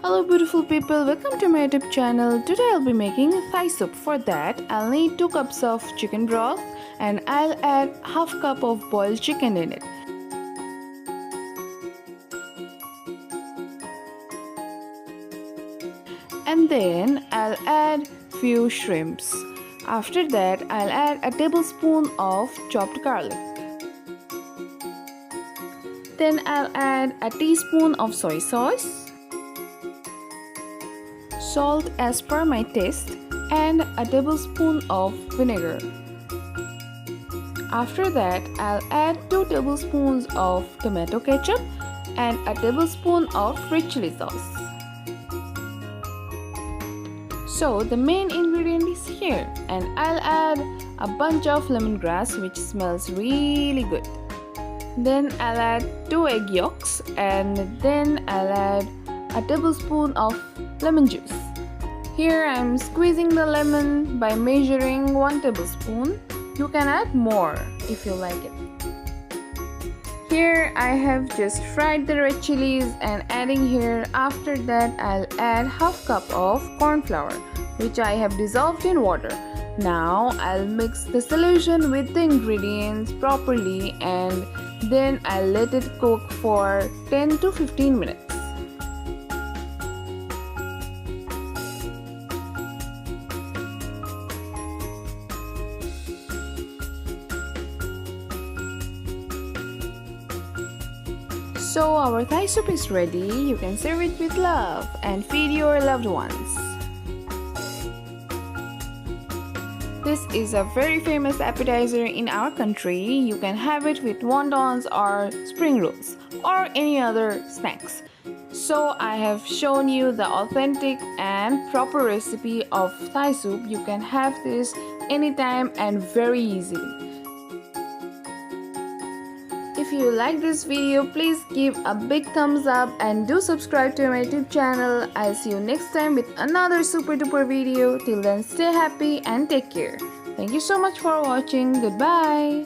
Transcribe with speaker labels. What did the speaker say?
Speaker 1: Hello beautiful people, welcome to my YouTube channel. Today I'll be making Thai soup. For that I'll need 2 cups of chicken broth and I'll add half cup of boiled chicken in it. And then I'll add few shrimps. After that I'll add a tablespoon of chopped garlic. Then I'll add a teaspoon of soy sauce, salt as per my taste, and a tablespoon of vinegar. After that, I'll add 2 tablespoons of tomato ketchup and a tablespoon of red chili sauce. So the main ingredient is here, and I'll add a bunch of lemongrass which smells really good. Then I'll add 2 egg yolks and then I'll add a tablespoon of lemon juice. Here I am squeezing the lemon by measuring 1 tablespoon. You can add more if you like it. Here I have just fried the red chilies and adding here. After that I'll add half cup of corn flour which I have dissolved in water. Now I'll mix the solution with the ingredients properly and then I'll let it cook for 10 to 15 minutes. So our Thai soup is ready. You can serve it with love and feed your loved ones. This is a very famous appetizer in our country. You can have it with wontons or spring rolls or any other snacks. So I have shown you the authentic and proper recipe of Thai soup. You can have this anytime and very easily. If you like this video, please give a big thumbs up and do subscribe to my YouTube channel. I'll see you next time with another super duper video. Till then, stay happy and take care. Thank you so much for watching. Goodbye.